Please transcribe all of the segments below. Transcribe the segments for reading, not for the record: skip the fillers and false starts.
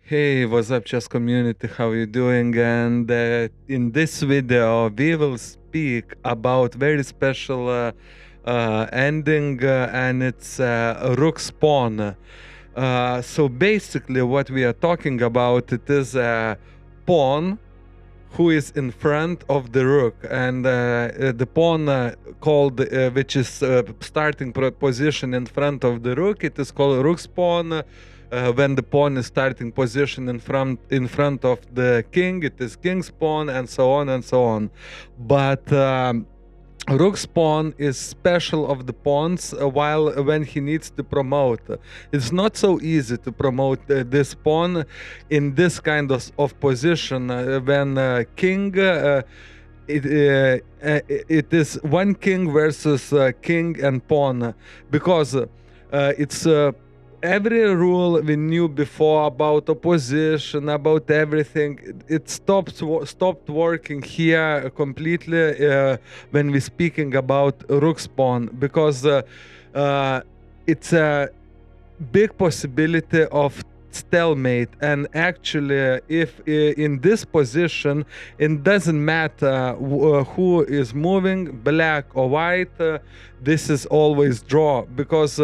Hey, what's up, chess community? How you doing? And in this video, we will speak about very special ending, and it's rook spawn. So basically, what we are talking about, it is a pawn who is in front of the rook, and the pawn called, which is starting position in front of the rook, it is called rook spawn. When the pawn is starting position in front of the king, it is king's pawn, and so on and so on. But rook's pawn is special of the pawns while when he needs to promote. It's not so easy to promote this pawn in this kind of position when king it is one king versus king and pawn, because it's every rule we knew before about opposition, about everything, it stopped working here completely when we're speaking about rook spawn, because it's a big possibility of stalemate. And actually, if in this position, it doesn't matter who is moving, black or white, this is always draw, because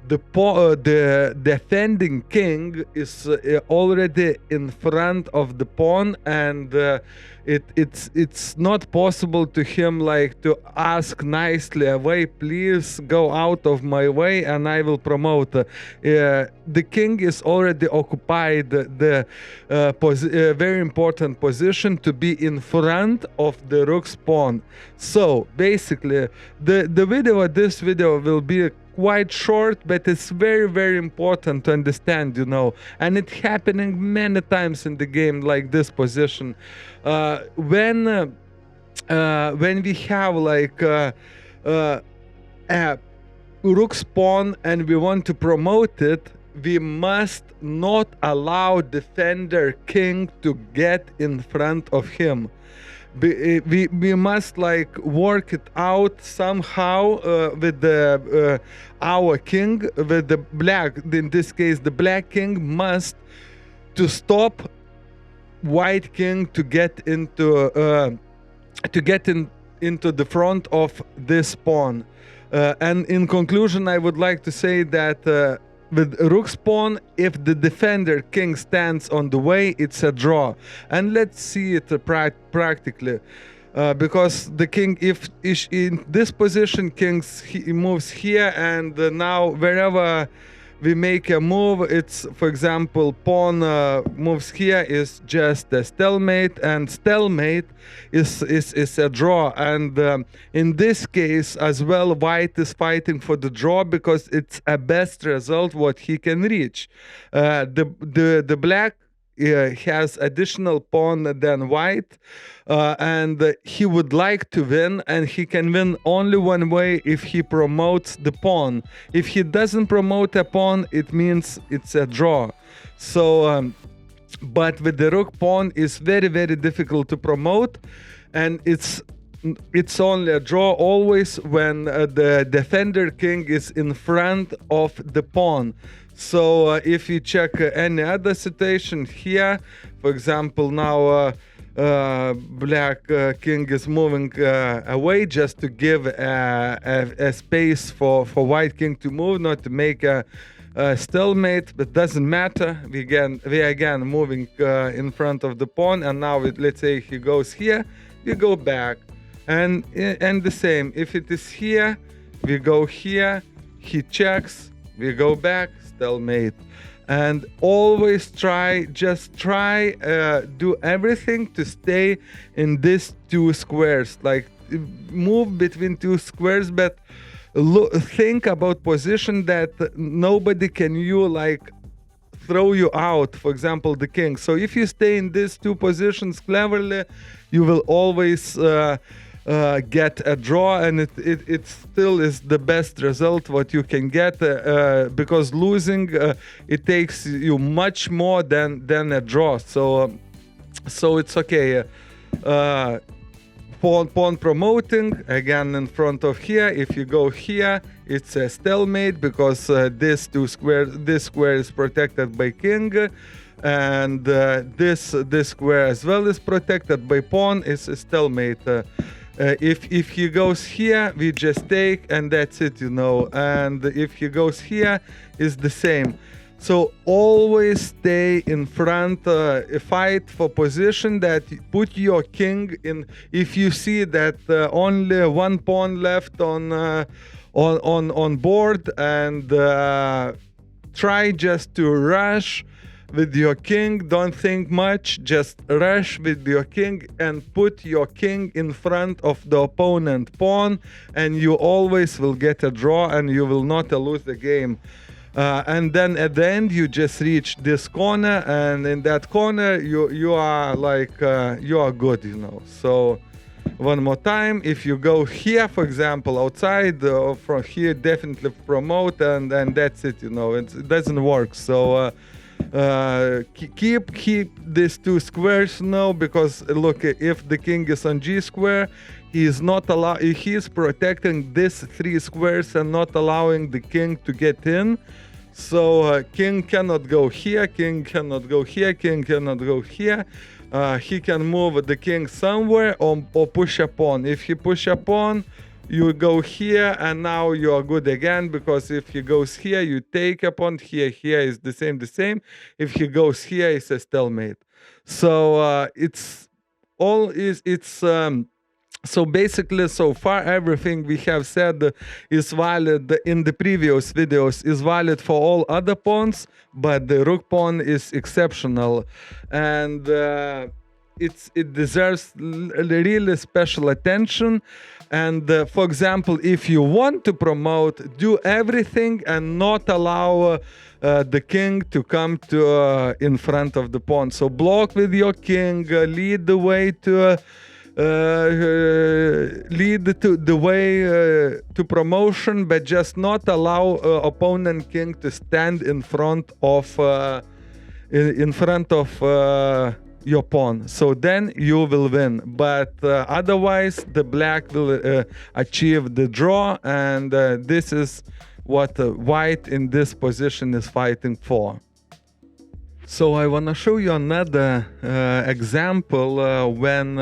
the defending king is already in front of the pawn, and it's not possible to him like to ask nicely away, please go out of my way and I will promote. The king is already occupied the very important position to be in front of the rook's pawn. So basically, this video will be quite short, but it's very important to understand, and it's happening many times in the game, like this position. When we have like a rook pawn and we want to promote it, we must not allow defender king to get in front of him. We must like work it out somehow with the our king, with the black. In this case, the black king must to stop white king to get into into the front of this pawn. And in conclusion, I would like to say that with rook's pawn, if the defender king stands on the way, it's a draw. And let's see it practically. Because the king, if in this position, he moves here, and now wherever we make a move, it's, for example, pawn moves here, is just a stalemate, and stalemate is a draw. And in this case as well, white is fighting for the draw because it's a best result what he can reach. The black has additional pawn than white, and he would like to win, and he can win only one way: if he promotes the pawn. If he doesn't promote a pawn, it means it's a draw. So but with the rook pawn, it's very difficult to promote, and it's only a draw always when the defender king is in front of the pawn. So if you check any other situation here, for example, now black king is moving away just to give a space for white king to move, not to make a stalemate, but doesn't matter. We again moving in front of the pawn, and now let's say he goes here, we go back, and the same. If it is here, we go here, he checks, we go back, stalemate. And always just try do everything to stay in these two squares, like move between two squares, but think about position that nobody can like throw you out, for example, the king. So if you stay in these two positions cleverly, you will always get a draw, and it still is the best result what you can get, because losing it takes you much more than a draw. So it's okay. pawn promoting again in front of here. If you go here, it's a stalemate because this square is protected by king, and this square as well is protected by pawn. It's a stalemate. If he goes here, we just take, and that's it, you know. And if he goes here, it's the same. So always stay in front, fight for position, that put your king in. If you see that only one pawn left on board, and try just to rush with your king. Don't think much, just rush with your king and put your king in front of the opponent pawn, and you always will get a draw and you will not lose the game. And then at the end you just reach this corner, and in that corner you are like you are good, you know. So one more time, if you go here, for example, outside from here, definitely promote, and that's it, you know. It doesn't work. So keep these two squares, you know, because look, if the king is on G square, he is not he is protecting these three squares and not allowing the king to get in. So king cannot go here, king cannot go here, king cannot go here. He can move the king somewhere or push a pawn. If he push a pawn, you go here, and now you are good again, because if he goes here, you take a pawn. Here is the same. If he goes here, it's a stalemate. So so basically, so far, everything we have said is valid in the previous videos, is valid for all other pawns, but the rook pawn is exceptional, and it deserves really special attention. And for example, if you want to promote, do everything and not allow the king to come to in front of the pawn. So block with your king, lead the way to to promotion, but just not allow opponent king to stand in front of your pawn. So then you will win, but otherwise the black will achieve the draw, and this is what white in this position is fighting for. So I want to show you another example when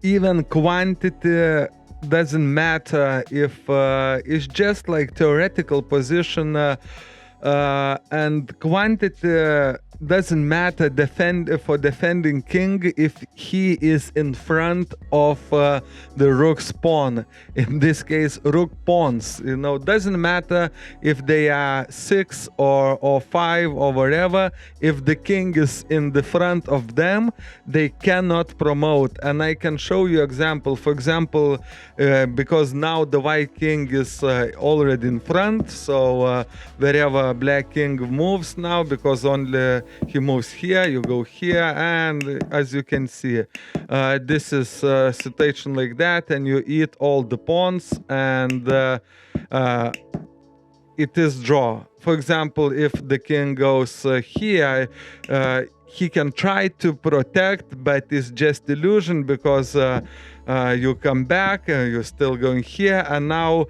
even quantity doesn't matter, if it's just like theoretical position, and quantity doesn't matter for defending king if he is in front of the rook's pawn. In this case, rook pawns, you know, doesn't matter if they are 6 or 5 or whatever. If the king is in the front of them, they cannot promote. And I can show you example. For example, because now the white king is already in front, so wherever black king moves now, because only he moves here, you go here, and as you can see, this is a situation like that, and you eat all the pawns, and it is draw. For example, if the king goes here, he can try to protect, but it's just illusion, because you come back, you're still going here, and now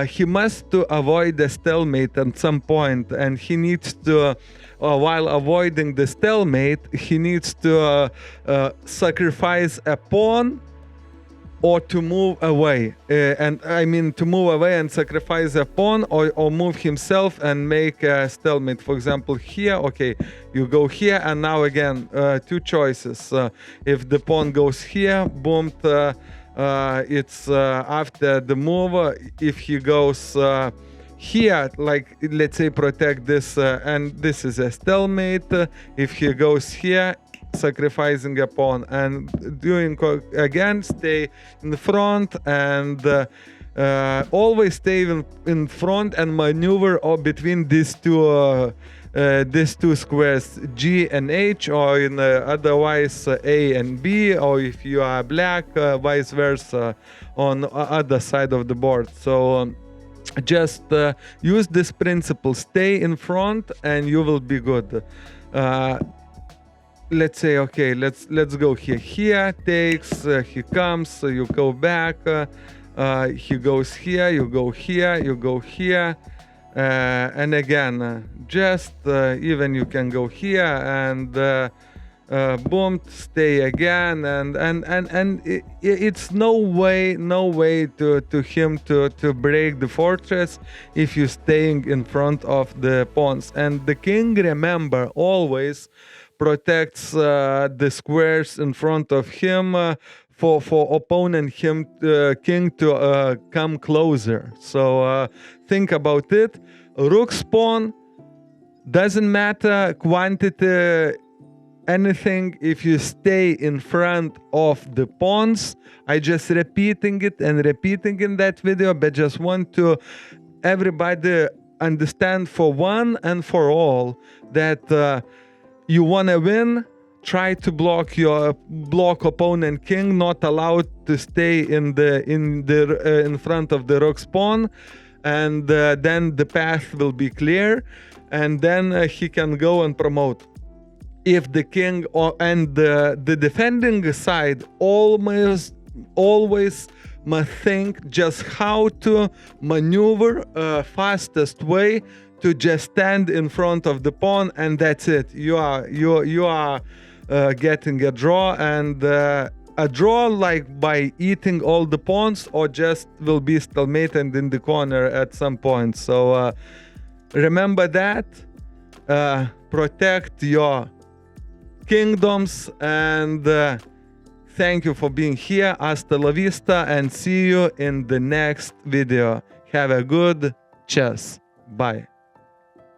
he must to avoid the stalemate at some point, and he needs to, while avoiding the stalemate, he needs to sacrifice a pawn or to move away. And I mean to move away and sacrifice a pawn, or move himself and make a stalemate. For example, here, okay, you go here, and now again, two choices. If the pawn goes here, boom, it's after the move. If he goes here, like let's say protect this, and this is a stalemate. If he goes here, sacrificing a pawn, and doing again, stay in the front, and always stay in front and maneuver between these two squares, G and H, or in otherwise A and B, or if you are black, vice versa on other side of the board. So just use this principle, stay in front, and you will be good. let's say, okay, let's go here. Here takes, he comes, so you go back. He goes here, you go here, you go here. And again, just even you can go here and boom, stay again, and it's no way to him to break the fortress if you're staying in front of the pawns. And the king, remember, always protects the squares in front of him for opponent king to come closer. So think about it. Rook spawn doesn't matter quantity, anything, if you stay in front of the pawns. I just repeating it and repeating in that video, but just want to everybody understand for one and for all that you want to win. Try to block opponent king, not allowed to stay in front of the rook pawn, and then the path will be clear, and then he can go and promote. If the king and the defending side always must think just how to maneuver fastest way to just stand in front of the pawn, and that's it. You are getting a draw, and a draw like by eating all the pawns, or just will be stalemate and in the corner at some point. So remember that. Protect your kingdoms, and thank you for being here. Hasta la vista, and see you in the next video. Have a good chess. Bye.